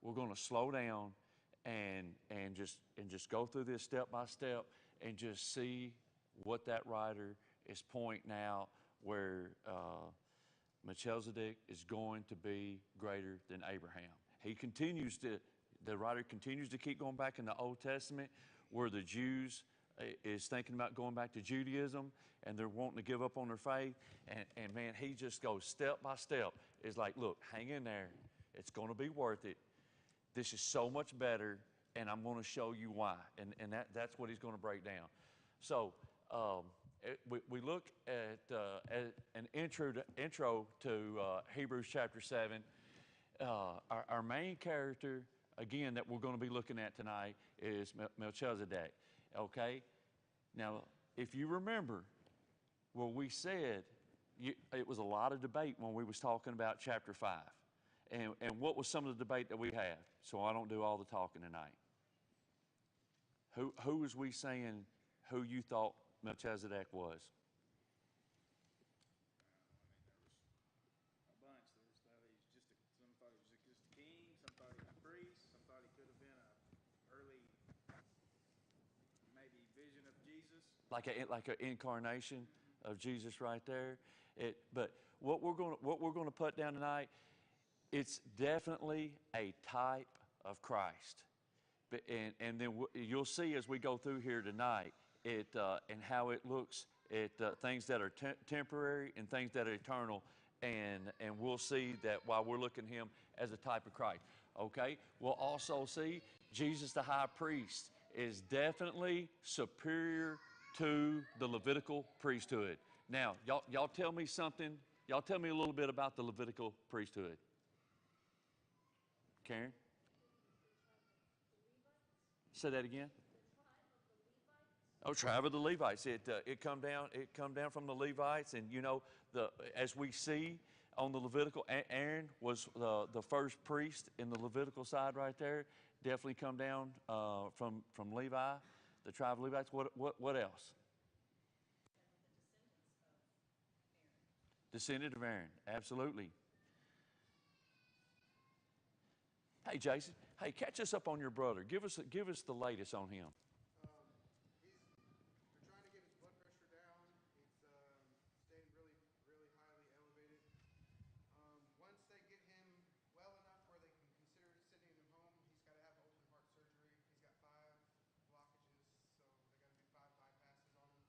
we're going to slow down and just go through this step by step and just see what that writer is pointing out, where Melchizedek is going to be greater than Abraham. The writer continues to keep going back in the Old Testament, where the Jews is thinking about going back to Judaism, and they're wanting to give up on their faith. And man, he just goes step by step. It's like, look, hang in there. It's going to be worth it. This is so much better, and I'm going to show you why. And that's what he's going to break down. So we look at an intro to Hebrews chapter 7. Our main character, again, that we're going to be looking at tonight is Melchizedek. Okay? Now, if you remember, where we said it was a lot of debate when we was talking about chapter 5. And what was some of the debate that we had? So I don't do all the talking tonight. Who was we saying who you thought Melchizedek was? A bunch. There was thought he was just some thought he was just a king, some thought he was a priest, some thought he could have been an early maybe vision of Jesus. Like an incarnation of Jesus right there. But what we're going to put down tonight, it's definitely a type of Christ. And then you'll see as we go through here tonight and how it looks at things that are temporary and things that are eternal. And we'll see that while we're looking at him as a type of Christ. Okay? We'll also see Jesus the high priest is definitely superior to the Levitical priesthood. Now, y'all tell me something. Y'all tell me a little bit about the Levitical priesthood. Karen? Say that again. Oh, tribe of the Levites. It come down from the Levites, and you know, as we see on the Levitical, Aaron was the first priest in the Levitical side right there. Definitely come down from Levi, the tribe of Levites. What else? Descendant of Aaron, absolutely. Hey, Jason. Hey, catch us up on your brother. Give us the latest on him. They're trying to get his blood pressure down. It's staying really, really highly elevated. Once they get him well enough where they can consider sending him home, he's got to have open heart surgery. He's got 5 blockages, so they got to do 5 bypasses on him.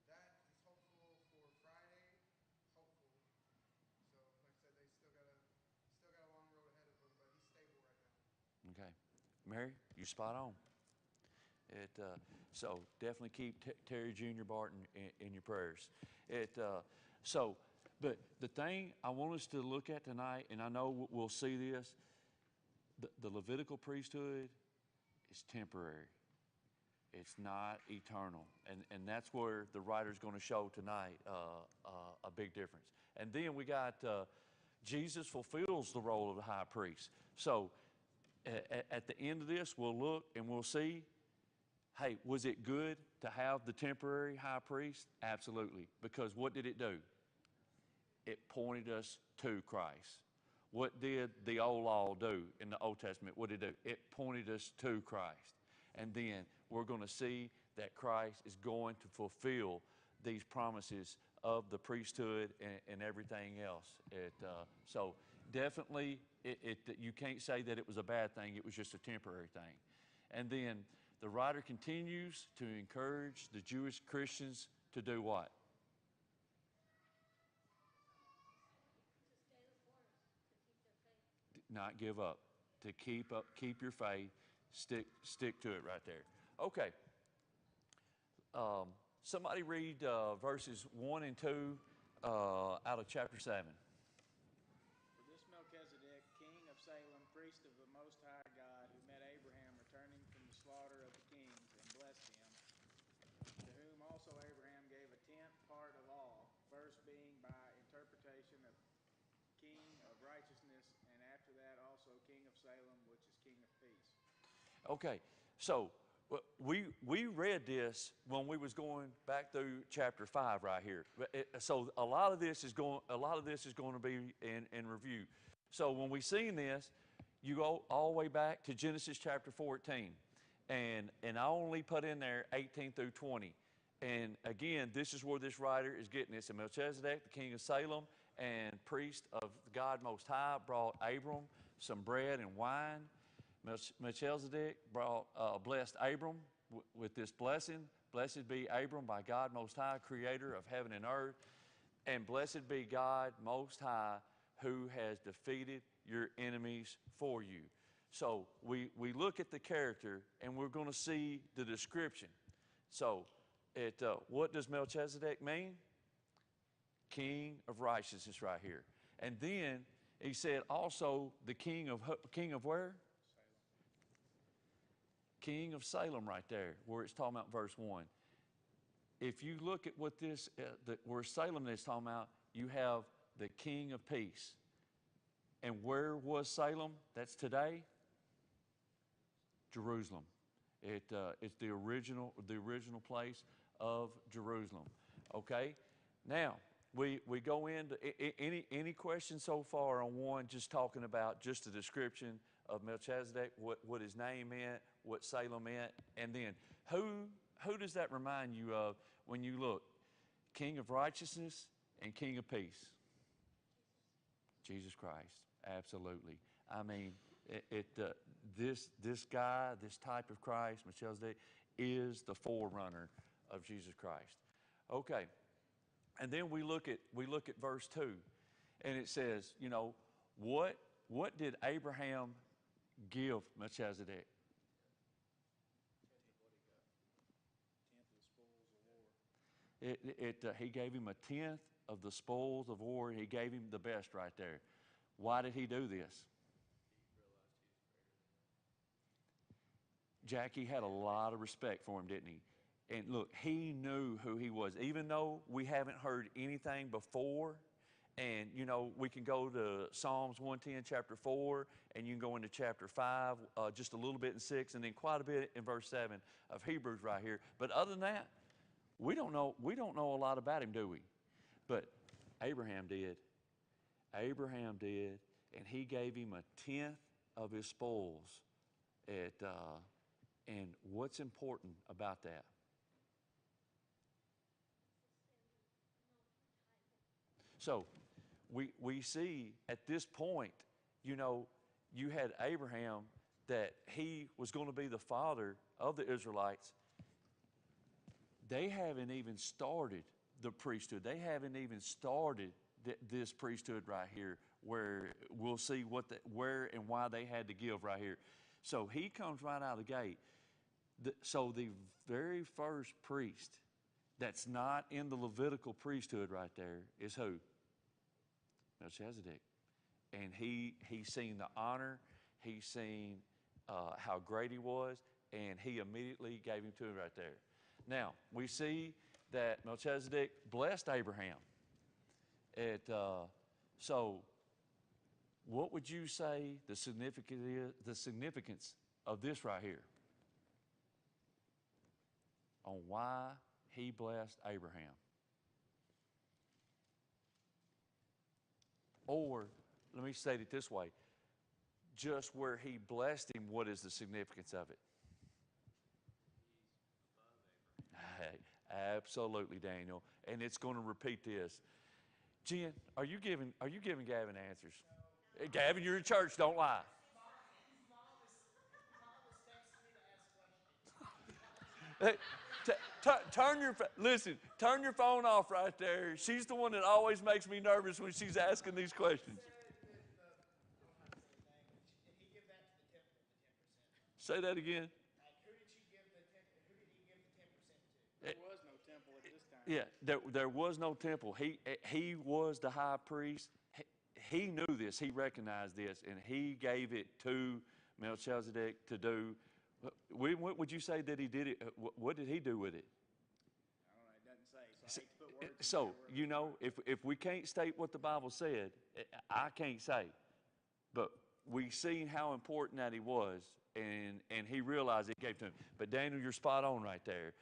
That is hopeful for Friday, hopefully. So, like I said, they still got a long road ahead of him, but he's stable right now. Okay. Mary, you spot on. So definitely keep Terry Jr. Barton in your prayers. But the thing I want us to look at tonight, and I know we'll see this, the Levitical priesthood is temporary. It's not eternal. And that's where the writer's going to show tonight a big difference. And then we got Jesus fulfills the role of the high priest. So at the end of this, we'll look and we'll see, hey, was it good to have the temporary high priest? Absolutely. Because what did it do? It pointed us to Christ. What did the old law do in the Old Testament? What did it do? It pointed us to Christ. And then we're going to see that Christ is going to fulfill these promises of the priesthood and everything else. So definitely, you can't say that it was a bad thing. It was just a temporary thing. And then the writer continues to encourage the Jewish Christians to do what? Not give up. To keep your faith. Stick to it right there. Okay. Somebody read verses 1 and 2 out of chapter 7. For this Melchizedek, king of Salem, priest of the Most High God, who met Abraham returning from the slaughter of the kings and blessed him, to whom also Abraham gave a tenth part of all, first being by interpretation of king of righteousness, and after that also king of Salem, which is king of peace. Okay, so we read this when we was going back through chapter 5 right here. So a lot of this is going to be in review. So when we seen this, you go all the way back to Genesis chapter 14. And I only put in there 18 through 20. And again, this is where this writer is getting this. And Melchizedek, the king of Salem and priest of God Most High, brought Abram some bread and wine. Melchizedek blessed Abram with this blessing. Blessed be Abram by God Most High, creator of heaven and earth. And blessed be God Most High, who has defeated your enemies for you. So we look at the character, and we're going to see the description. So what does Melchizedek mean? King of righteousness right here. And then he said also the king of where? King of Salem right there, where it's talking about verse 1. If you look at what this, where Salem is talking about, you have the king of peace. And where was Salem? That's today? Jerusalem. It's the original place of Jerusalem. Okay? Now, we go into any questions so far on one, just talking about just the description of Melchizedek, what his name meant, what Salem meant, and then who does that remind you of when you look? King of righteousness and King of peace. Jesus Christ, absolutely. I mean, this guy, this type of Christ, Melchizedek, is the forerunner of Jesus Christ. Okay, and then we look at verse 2, and it says, you know, what did Abraham give Melchizedek? He gave him a tenth of the spoils of war. He gave him the best right there. Why did he do this? Jackie had a lot of respect for him, didn't he? And look, he knew who he was. Even though we haven't heard anything before, and you know, we can go to Psalms 110, chapter 4, and you can go into chapter 5, just a little bit in 6, and then quite a bit in verse 7 of Hebrews right here. But other than that, we don't know a lot about him, do we? But Abraham did. Abraham did, and he gave him a tenth of his spoils. And what's important about that? So we see at this point, you know, you had Abraham that he was going to be the father of the Israelites. They haven't even started the priesthood. They haven't even started this priesthood right here, where we'll see where and why they had to give right here. So he comes right out of the gate. So the very first priest that's not in the Levitical priesthood right there is who? Melchizedek. And he's seen the honor, he's seen how great he was, and he immediately gave him to him right there. Now, we see that Melchizedek blessed Abraham. So what would you say the significance of this right here? On why he blessed Abraham. Or, let me state it this way, just where he blessed him, what is the significance of it? Hey, absolutely, Daniel. And it's going to repeat this. Jen, are you giving Gavin answers? No. Gavin, you're in church, don't lie. Hey, turn your phone off right there. She's the one that always makes me nervous when she's asking these questions. Say that again. Who did he give the 10% to? There was no temple at this time. Yeah, there was no temple. He was the high priest. He knew this. He recognized this, and he gave it to Melchizedek to do. What would you say that he did it? What did he do with it? I don't know. It doesn't say. So I hate to put words So you know, if we can't state what the Bible said, I can't say. But we seen how important that he was, and he realized it gave to him. But Daniel, you're spot on right there.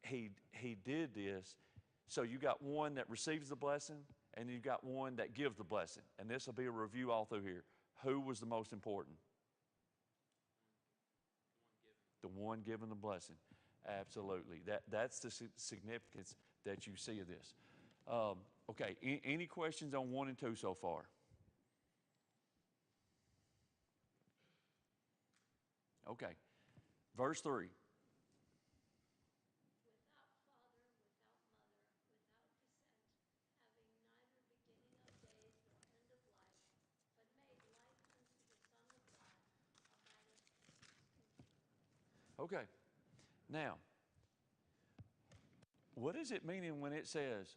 He did this. So you got one that receives the blessing, and you've got one that gives the blessing. And this will be a review all through here. Who was the most important? The one giving the blessing. Absolutely. That's the significance that you see of this. Okay, any questions on 1 and 2 so far? Okay, verse 3. Okay, now, what is it meaning when it says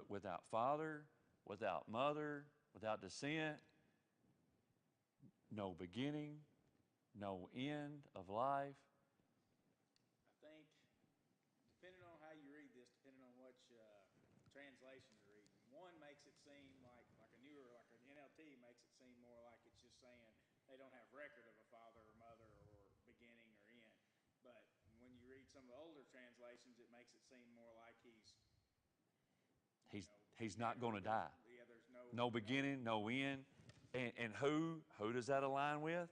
without father, without mother, without descent, no beginning, no end of life? I think, depending on how you read this, depending on which translation you're reading, one makes it seem like a newer, like an NLT makes it seem more like it's just saying they don't have record of a father or mother or beginning or end. But when you read some of the older translations, it makes it seem more like he's not going to die. Yeah, there's No beginning, no end. And who does that align with?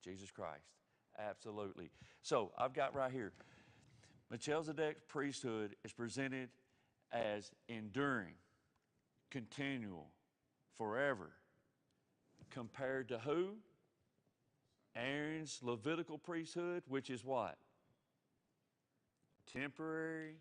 Jesus Christ. Absolutely. So I've got right here, Melchizedek's priesthood is presented as enduring, continual, forever. Compared to who? Aaron's Levitical priesthood, which is what? Temporary,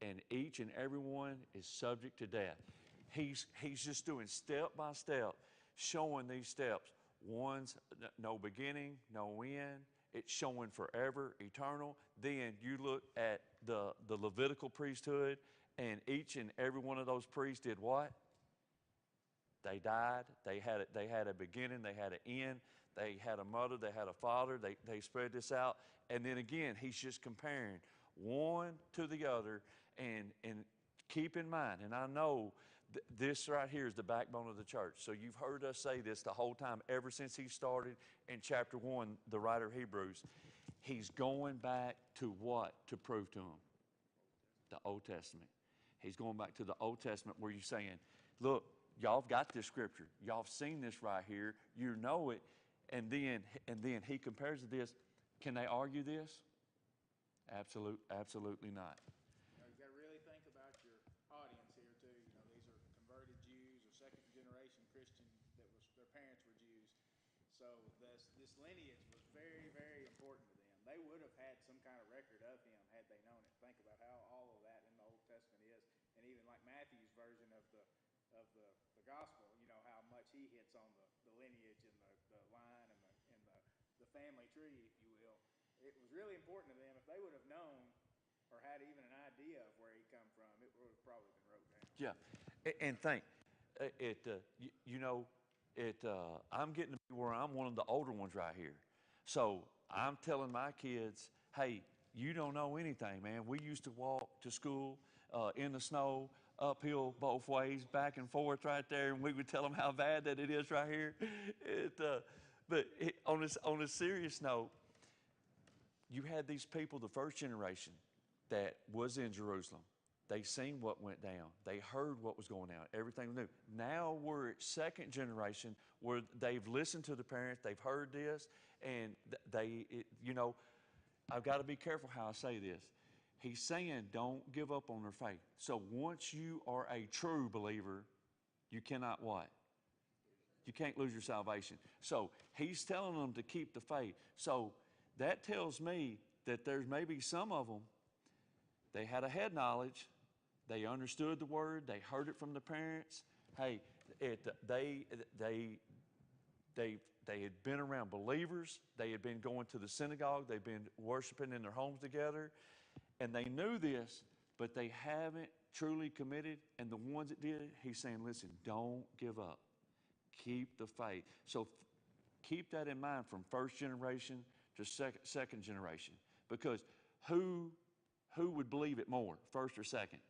and each and every one is subject to death. He's just doing step by step, showing these steps. One's no beginning, no end. It's showing forever, eternal. Then you look at the Levitical priesthood, and each and every one of those priests did what? They died. They had a beginning. They had an end. They had a mother. They had a father. They spread this out. And then again, he's just comparing one to the other. And keep in mind, and I know this right here is the backbone of the church. So you've heard us say this the whole time, ever since he started in chapter 1, the writer of Hebrews. He's going back to what to prove to them? The Old Testament. He's going back to the Old Testament where you're saying, look, y'all have got this scripture. Y'all have seen this right here. You know it. And then he compares to this. Can they argue this? Absolutely not. You got to really think about your audience here too. These are converted Jews or second generation Christian that their parents were Jews. So this lineage was very, very important to them. They would have had some kind of record of him had they known it. Think about how all of that in the Old Testament is, and even like Matthew's version of the gospel. How much he hits on the lineage and the line and the family tree, if you will. It was really important to them. If they would have known or had even an idea of where he come from, it would have probably been wrote down. Yeah, and think, I'm getting to be where I'm one of the older ones right here. So I'm telling my kids, hey, you don't know anything, man. We used to walk to school in the snow, uphill both ways, back and forth right there, and we would tell them how bad that it is right here. On a serious note, you had these people, the first generation that was in Jerusalem. They seen what went down. They heard what was going on. Everything new. Now we're at second generation where they've listened to the parents. They've heard this, and I've got to be careful how I say this. He's saying don't give up on their faith. So once you are a true believer, you cannot what? You can't lose your salvation. So he's telling them to keep the faith. So that tells me that there's maybe some of them, they had a head knowledge. They understood the word. They heard it from the parents. Hey, they had been around believers. They had been going to the synagogue. They'd been worshiping in their homes together. And they knew this, but they haven't truly committed. And the ones that did, he's saying, listen, don't give up. Keep the faith. So keep that in mind from first generation to second generation. Because who would believe it more, first or second?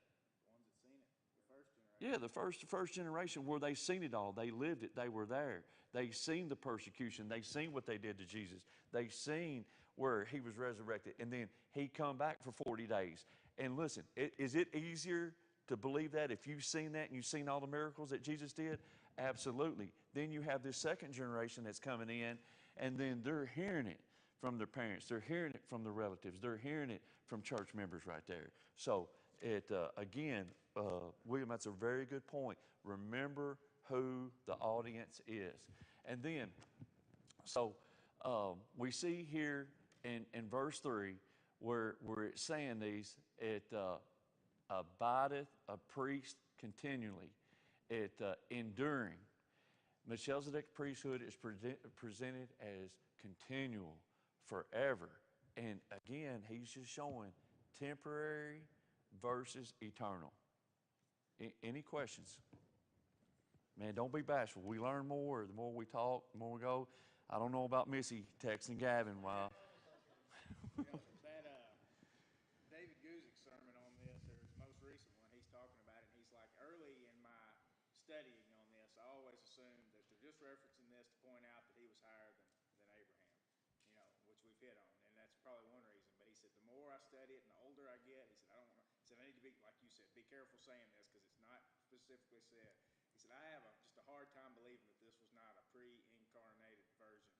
The ones that seen it, the first generation. Yeah, the first generation where they seen it all. They lived it. They were there. They seen the persecution. They seen what they did to Jesus. They seen where he was resurrected. And then he come back for 40 days. And listen, is it easier to believe that if you've seen that and you've seen all the miracles that Jesus did? Absolutely. Then you have this second generation that's coming in, and then they're hearing it from their parents. They're hearing it from their relatives. They're hearing it from church members right there. So again, William, that's a very good point. Remember who the audience is. And then, so we see here in verse 3 where it's saying these, it abideth a priest continually, it enduring. Melchizedek priesthood is presented as continual, forever. And again, he's just showing temporary versus eternal. Any questions? Man, don't be bashful. We learn more. The more we talk, the more we go. I don't know about Missy texting Gavin while. That David Guzik's sermon on this, or his most recent one, he's talking about it, and he's like, early in my studying on this, I always assumed that they're just referencing this to point out that he was higher than Abraham, which we've hit on, and that's probably one reason. But he said, the more I study it and the older I get, he said, I don't want to, he said, I need to be, like you said, be careful saying this because it's not specifically said. He said, I have just a hard time believing that this was not a pre-incarnated version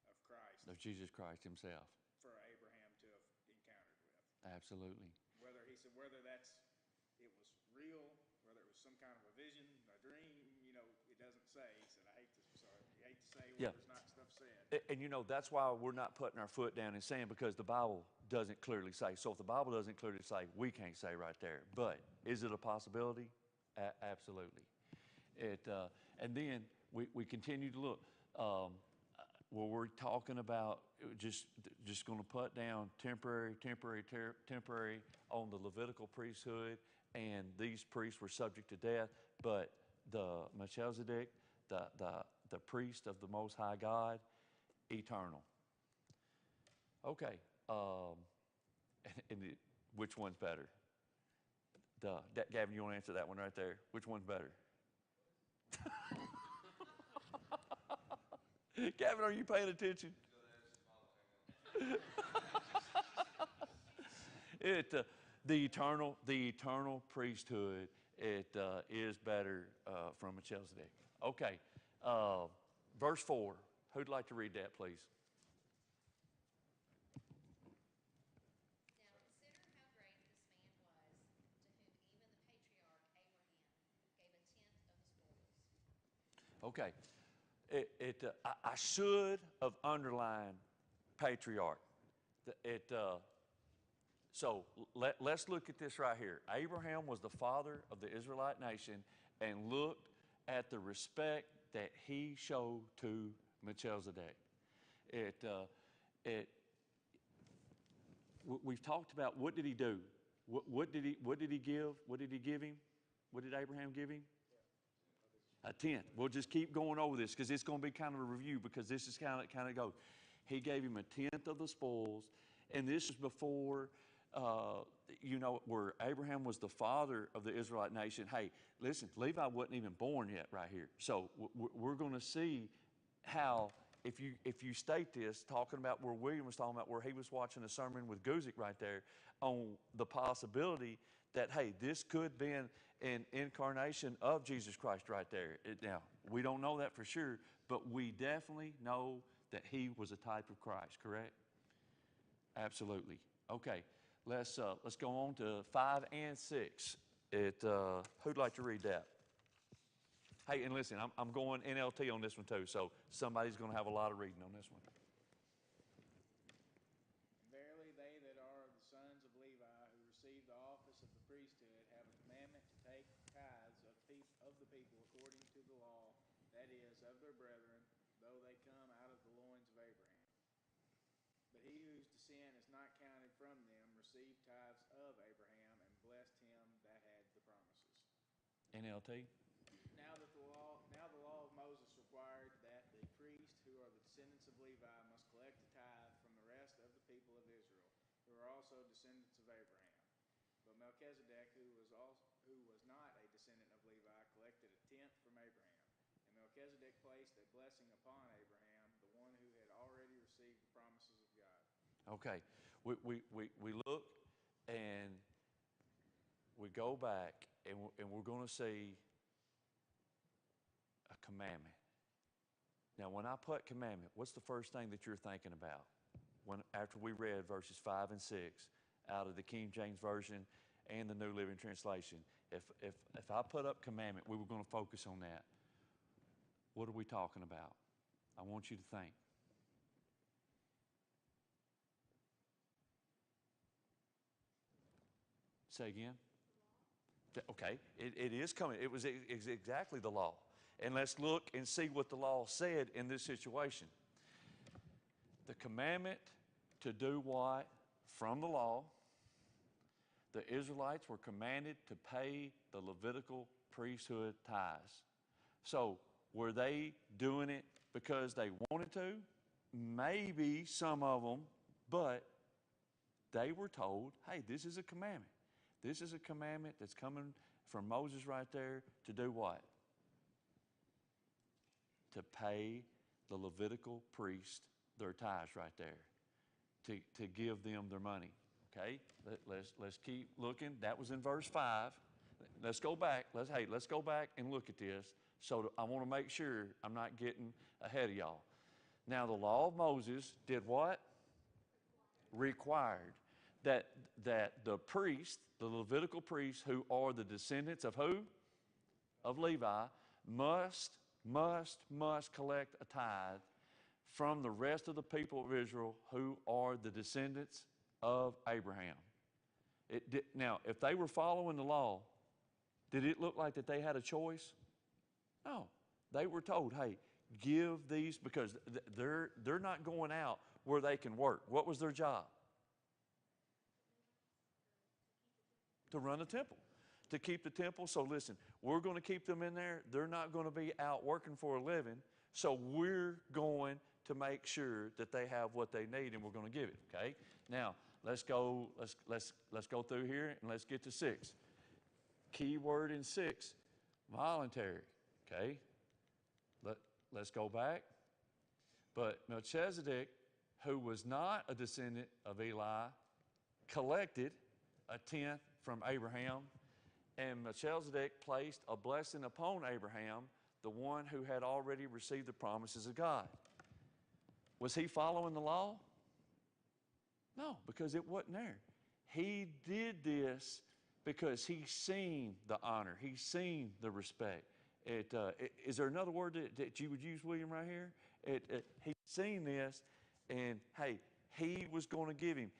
of Christ. Of Jesus Christ himself. For Abraham to have encountered with. Absolutely. He said, whether it was real, whether it was some kind of a vision, a dream, it doesn't say. He said, I hate to say where there's not stuff said. And that's why we're not putting our foot down and saying, because the Bible doesn't clearly say. So if the Bible doesn't clearly say, we can't say right there. But is it a possibility? Absolutely. And then we continue to look. Where we're talking about just going to put down temporary on the Levitical priesthood, and these priests were subject to death, but the Melchizedek, the priest of the Most High God, eternal. Okay, which one's better? Gavin, you want to answer that one right there? Which one's better? Gavin, are you paying attention? The eternal priesthood, is better from Melchizedek. Okay, verse 4. Who'd like to read that, please? Okay, I should have underlined patriarch. So let's look at this right here. Abraham was the father of the Israelite nation, and look at the respect that he showed to Melchizedek. We've talked about, what did he do? What did he give? What did he give him? What did Abraham give him? A tenth. We'll just keep going over this because it's going to be kind of a review, because this is kind of goes. He gave him a tenth of the spoils, and this is before, where Abraham was the father of the Israelite nation. Hey, listen, Levi wasn't even born yet right here. So we're going to see how, if you state this, talking about where William was talking about, where he was watching a sermon with Guzik right there, on the possibility that, hey, this could be an incarnation of Jesus Christ right there. Now, we don't know that for sure, but we definitely know that he was a type of Christ, correct? Absolutely. Okay, let's go on to 5 and 6. Who'd like to read that? Hey, and listen, I'm going NLT on this one too, so somebody's going to have a lot of reading on this one. Verily, they that are of the sons of Levi, who receive the office of the priesthood, have a commandment to take tithes of the people according to the law, that is, of their brethren, though they come out of the loins of Abraham. But he whose descent is not counted from them received tithes of Abraham, and blessed him that had the promises. NLT. Now the law of Moses required that the priests who are the descendants of Levi must collect a tithe from the rest of the people of Israel, who are also descendants of Abraham. But Melchizedek, who was not a descendant of Levi, collected a tenth from Abraham. And Melchizedek placed a blessing upon Abraham, the one who had already received the promises of God. Okay, we look and we go back and we're going to see a commandment. Now, when I put commandment, what's the first thing that you're thinking about? After we read verses 5 and 6 out of the King James Version and the New Living Translation, if I put up commandment, we were going to focus on that. What are we talking about? I want you to think. Say again. Okay, it is coming. It was exactly the law. And let's look and see what the law said in this situation. The commandment to do what? From the law, the Israelites were commanded to pay the Levitical priesthood tithes. So, were they doing it because they wanted to? Maybe some of them, but they were told, hey, this is a commandment. This is a commandment that's coming from Moses right there to do what? To pay the Levitical priest their tithes right there, to give them their money. Okay, let's keep looking. That was in verse 5. Let's go back. Let's go back and look at this. So I want to make sure I'm not getting ahead of y'all. Now the law of Moses did what? Required that the priest, the Levitical priests, who are the descendants of who? Of Levi, must collect a tithe from the rest of the people of Israel who are the descendants of Abraham. Now, if they were following the law, did it look like that they had a choice? No. They were told, hey, give these, because they're not going out where they can work. What was their job? To run a temple, to keep the temple. So listen, we're going to keep them in there. They're not going to be out working for a living. So we're going to make sure that they have what they need, and we're going to give it. Okay. Now let's go through here and let's get to 6. Key word in 6, voluntary. Okay. Let's go back. But Melchizedek, who was not a descendant of Eli, collected a tenth from Abraham, and Melchizedek placed a blessing upon Abraham, the one who had already received the promises of God. Was he following the law? No, because it wasn't there. He did this because he's seen the honor. He's seen the respect. Is there another word that you would use, William, right here? He's seen this, and hey, he was going to give him.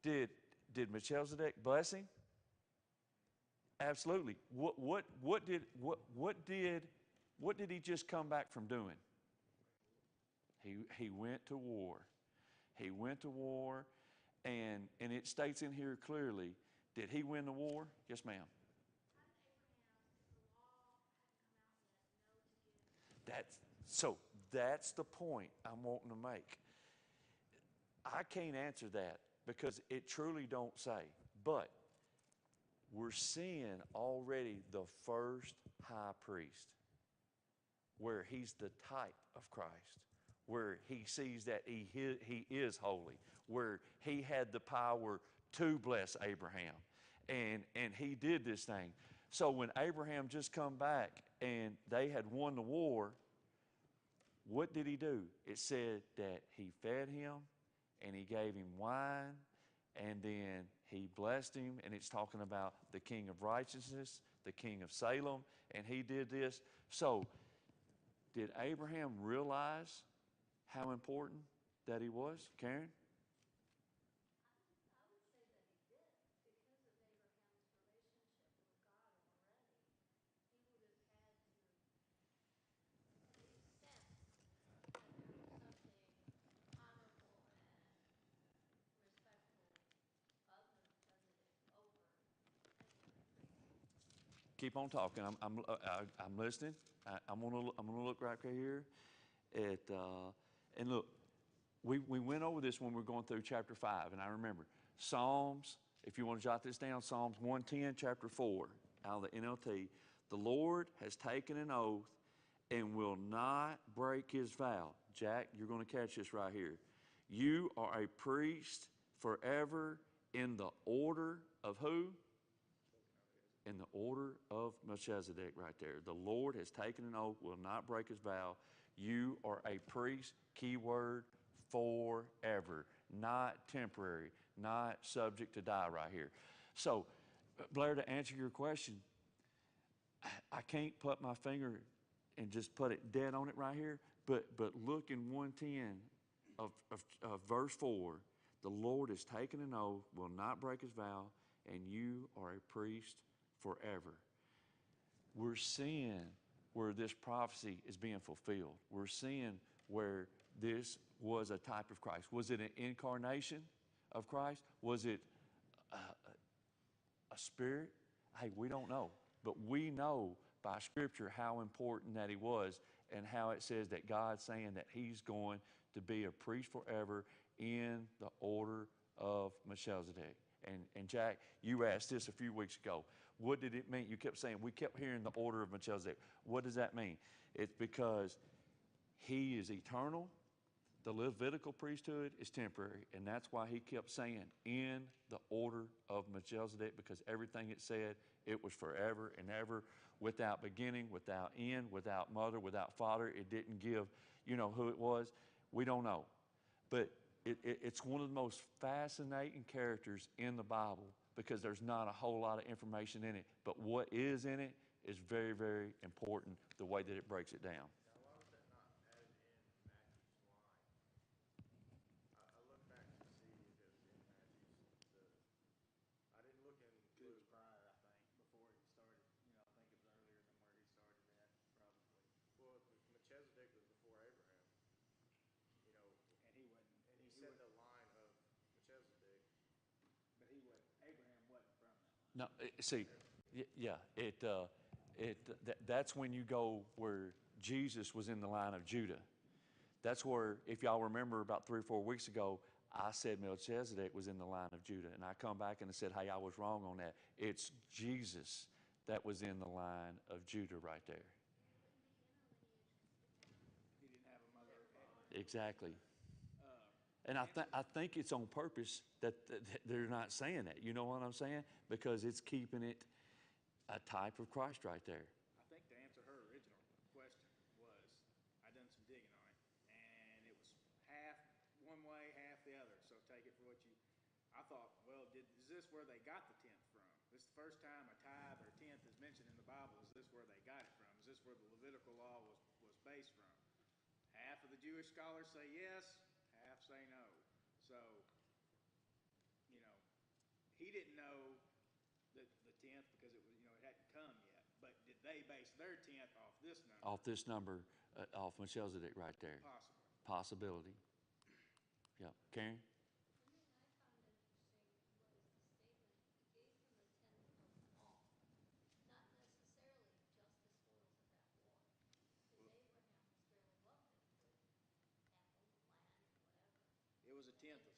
Did Melchizedek bless him? Absolutely. What did he just come back from doing? He went to war. He went to war, and it states in here clearly, did he win the war? Yes, ma'am. That's the point I'm wanting to make. I can't answer that because it truly don't say. But we're seeing already the first high priest, where he's the type of Christ, where he sees that he is holy, where he had the power to bless Abraham, and he did this thing. So when Abraham just come back and they had won the war, what did he do? It said that he fed him and he gave him wine, and then he blessed him, and it's talking about the King of Righteousness, the King of Salem, and he did this. So did Abraham realize how important that he was, Karen? Keep on talking. I'm listening. I'm gonna look right here at and look. We went over this when we were going through chapter 5, and I remember Psalms. If you want to jot this down, Psalms 110, chapter 4, out of the NLT. The Lord has taken an oath and will not break his vow. Jack, you're going to catch this right here. You are a priest forever in the order of who? in the order of Melchizedek right there. The Lord has taken an oath, will not break his vow. You are a priest, keyword, forever, not temporary, not subject to die right here. So, Blair, to answer your question, I can't put my finger and just put it dead on it right here, but look in 110 of verse 4, the Lord has taken an oath, will not break his vow, and you are a priest forever. We're seeing where this prophecy is being fulfilled. We're seeing where this was a type of Christ. Was it an incarnation of Christ? Was it a spirit? Hey, we don't know. But we know by Scripture how important that he was, and how it says that God's saying that he's going to be a priest forever in the order of Melchizedek. And Jack, you asked this a few weeks ago. What did it mean? You kept saying, we kept hearing the order of Melchizedek. What does that mean? It's because he is eternal. The Levitical priesthood is temporary, and that's why he kept saying in the order of Melchizedek, because everything it said, it was forever and ever, without beginning, without end, without mother, without father. It didn't give, who it was. We don't know. But it's one of the most fascinating characters in the Bible, because there's not a whole lot of information in it. But what is in it is very, very important, the way that it breaks it down. No, see, yeah, that's when you go where Jesus was in the line of Judah. That's where, if y'all remember about 3 or 4 weeks ago, I said Melchizedek was in the line of Judah. And I come back and I said, hey, I was wrong on that. It's Jesus that was in the line of Judah right there. He didn't have a mother. Exactly. And I think it's on purpose that they're not saying that. You know what I'm saying? Because it's keeping it a type of Christ right there. I think to answer her original question was, I done some digging on it, and it was half one way, half the other. So take it for what you. I thought, well, is this where they got the tenth from? This is the first time a tithe or tenth is mentioned in the Bible. Is this where they got it from? Is this where the Levitical law was based from? Half of the Jewish scholars say yes, half say no. So, he didn't know the tenth because it was, it hadn't come yet. But did they base their tenth off this number? Off this number, off Melchizedek right there. Possibly. Possibility. Yeah. Karen? It was a tenth of.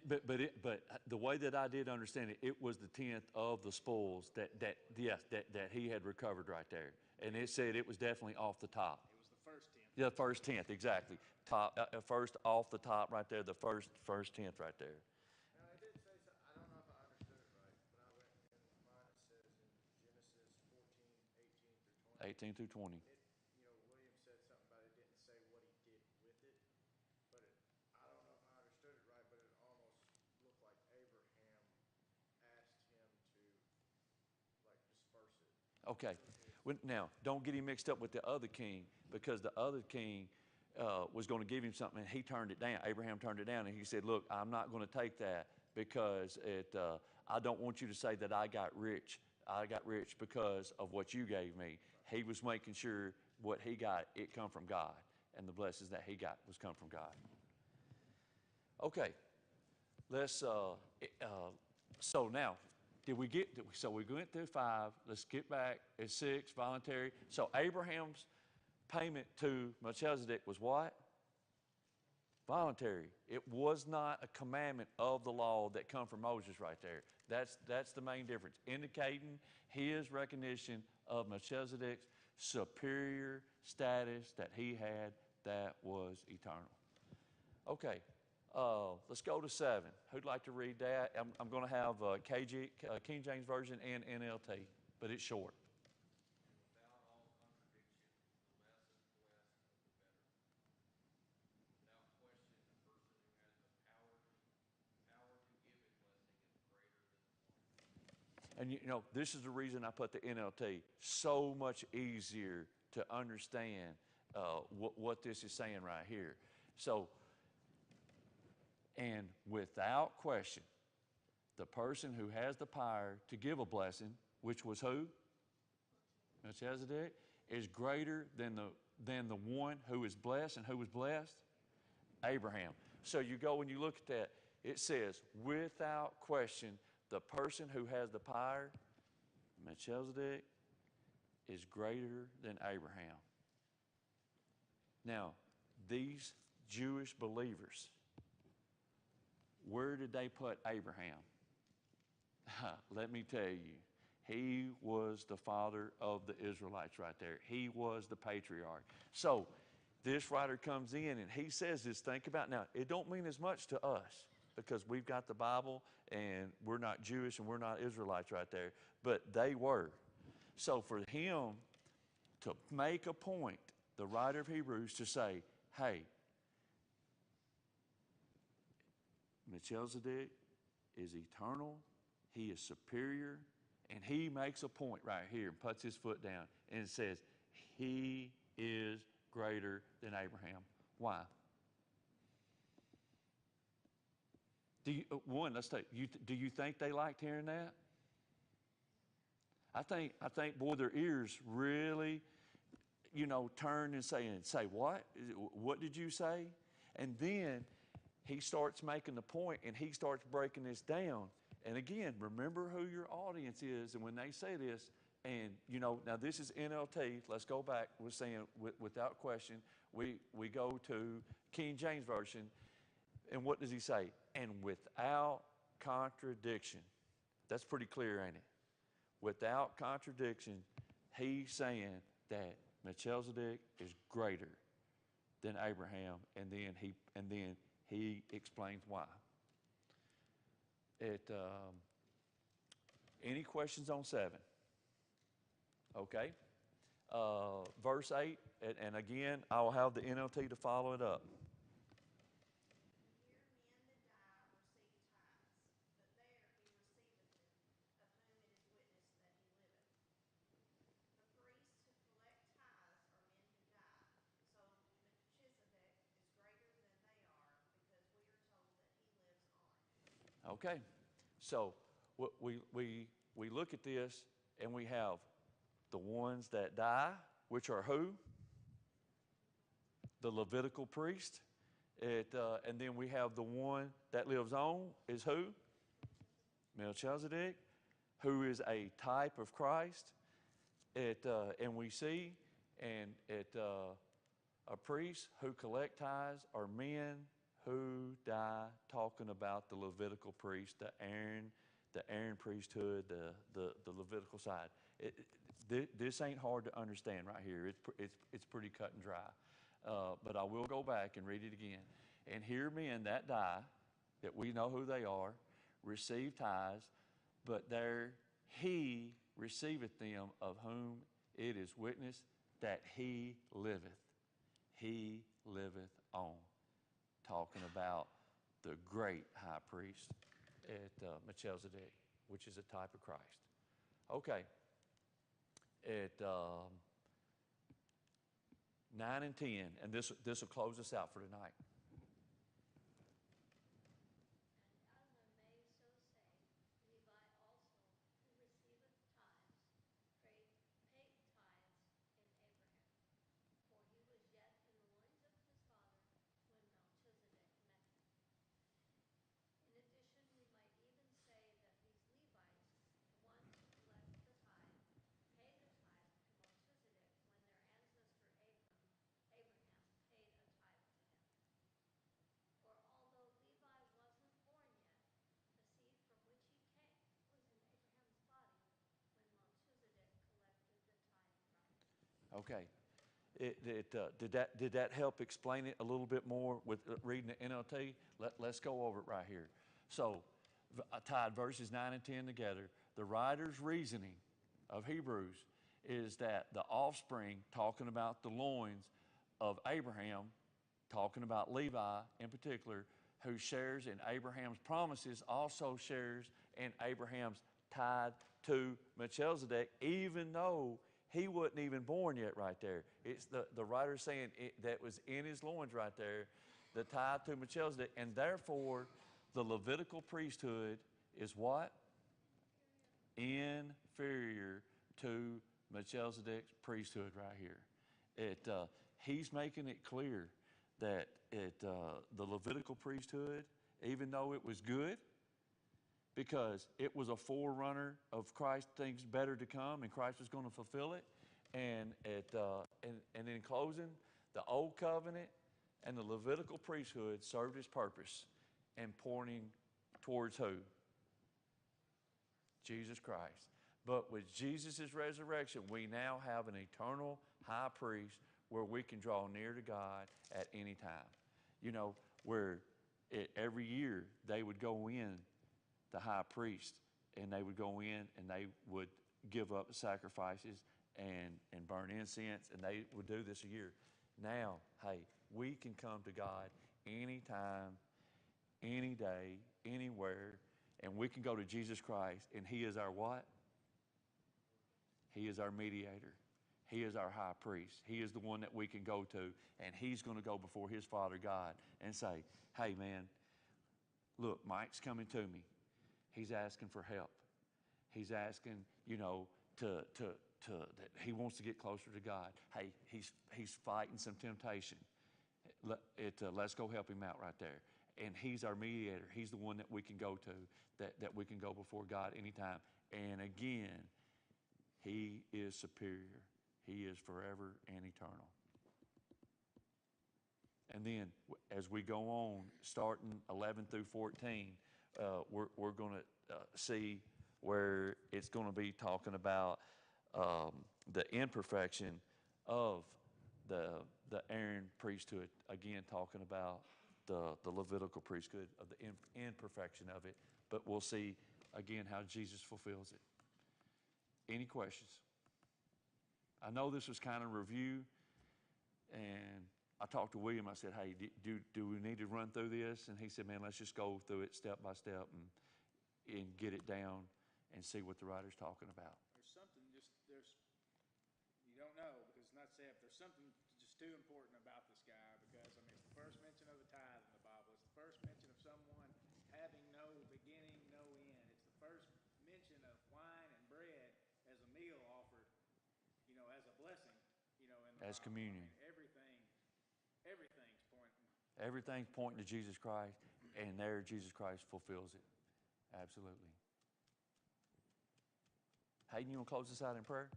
But the way that I did understand it, it was the tenth of the spoils that he had recovered right there, and it said it was definitely off the top. It was the first tenth. Yeah, first tenth, exactly. Top, first off the top right there, the first tenth right there. Now, I did say something, I don't know if I understood it right, but I went in mine, it says in Genesis 14, 18 through 20. 18 through 20. William said something about it, didn't say what he did with it, but I don't know if I understood it right, but it almost looked like Abraham asked him to, disperse it. Okay. Now, don't get him mixed up with the other king, because the other king was going to give him something, and he turned it down. Abraham turned it down, and he said, look, I'm not going to take that because I don't want you to say that I got rich. I got rich because of what you gave me. He was making sure what he got, it come from God, and the blessings that he got was come from God. Okay. Let's, so now, we went through 5. Let's get back at 6, voluntary. So Abraham's payment to Melchizedek was what? Voluntary. It was not a commandment of the law that come from Moses right there. That's the main difference, indicating his recognition of Melchizedek's superior status that he had that was eternal. Okay, Let's go to 7. Who'd like to read that? I'm going to have King James Version and NLT, but it's short. Without all contradiction, the less is blessed of the better. Without question, the person who has the power to give a blessing is greater than the one. And this is the reason I put the NLT. So much easier to understand what this is saying right here. So, and without question, the person who has the power to give a blessing, which was who? Melchizedek, is greater than the one who is blessed. And who was blessed? Abraham. So you go and you look at that, it says, without question, the person who has the power, Melchizedek, is greater than Abraham. Now, these Jewish believers, where did they put Abraham? Let me tell you, he was the father of the Israelites right there. He was the patriarch. So this writer comes in and he says this, think about, now, it don't mean as much to us because we've got the Bible and we're not Jewish and we're not Israelites right there, but they were. So for him to make a point, the writer of Hebrews to say, hey, Melchizedek is eternal, he is superior, and he makes a point right here and puts his foot down and says, he is greater than Abraham. Why? Do you think they liked hearing that? I think, boy, their ears really, turn and say, what? What did you say? And then he starts making the point and he starts breaking this down. And again, remember who your audience is. And when they say this, and now this is NLT. Let's go back. We're saying without question. We go to King James Version. And what does he say? And without contradiction. That's pretty clear, ain't it? Without contradiction, he's saying that Melchizedek is greater than Abraham, and then he explains why. Any questions on 7? Okay. Verse 8, and again, I will have the NLT to follow it up. Okay, so we look at this and we have the ones that die, which are who? The Levitical priest. And then we have the one that lives on is who? Melchizedek, who is a type of Christ. And we see, a priest who collect tithes are men who die, talking about the Levitical priest, the Aaron priesthood, the Levitical side. This ain't hard to understand right here. It's pretty cut and dry. But I will go back and read it again. And here men that die, that we know who they are, receive tithes, but there he receiveth them of whom it is witnessed that he liveth. He liveth on. Talking about the great high priest at Melchizedek, which is a type of Christ. Okay. At 9 and 10, and this will close us out for tonight. Okay. Did that help explain it a little bit more with reading the NLT? Let's go over it right here. So, I tied verses 9 and 10 together. The writer's reasoning of Hebrews is that the offspring, talking about the loins of Abraham, talking about Levi in particular, who shares in Abraham's promises, also shares in Abraham's tied to Melchizedek, even though he wasn't even born yet right there. It's the writer saying that was in his loins right there, the tie to Melchizedek, and therefore the Levitical priesthood is what? Inferior to Melchizedek's priesthood right here. He's making it clear that the Levitical priesthood, even though it was good, because it was a forerunner of Christ, things better to come, and Christ was going to fulfill it. And in closing, the Old Covenant and the Levitical priesthood served its purpose and pointing towards who? Jesus Christ. But with Jesus' resurrection, we now have an eternal high priest where we can draw near to God at any time. You know, where every year they would go in, the high priest, and they would go in and they would give up sacrifices and burn incense, and they would do this a year. Now, hey, we can come to God anytime, any day, anywhere, and we can go to Jesus Christ, and He is our what? He is our mediator. He is our high priest. He is the one that we can go to, and He's going to go before His Father God and say, hey, man, look, Mike's coming to me. He's asking for help. He's asking, you know, that he wants to get closer to God. Hey, he's fighting some temptation. Let's go help him out right there. And He's our mediator. He's the one that we can go to, that we can go before God anytime. And again, He is superior. He is forever and eternal. And then as we go on, starting 11 through 14, we're going to see where it's going to be talking about the imperfection of the Aaron priesthood. Again, talking about the Levitical priesthood, of the imperfection of it. But we'll see again how Jesus fulfills it. Any questions? I know this was kind of review, and I talked to William. I said, hey, do we need to run through this? And he said, man, let's just go through it step by step and get it down and see what the writer's talking about. There's something you don't know, because it's not said, but there's something just too important about this guy, because, I mean, it's the first mention of a tithe in the Bible. It's the first mention of someone having no beginning, no end. It's the first mention of wine and bread as a meal offered, you know, as a blessing, you know, in the As Bible. communion. I mean, everything's pointing. Everything's pointing to Jesus Christ, and there Jesus Christ fulfills it. Absolutely. Hayden, you want to close us out in prayer?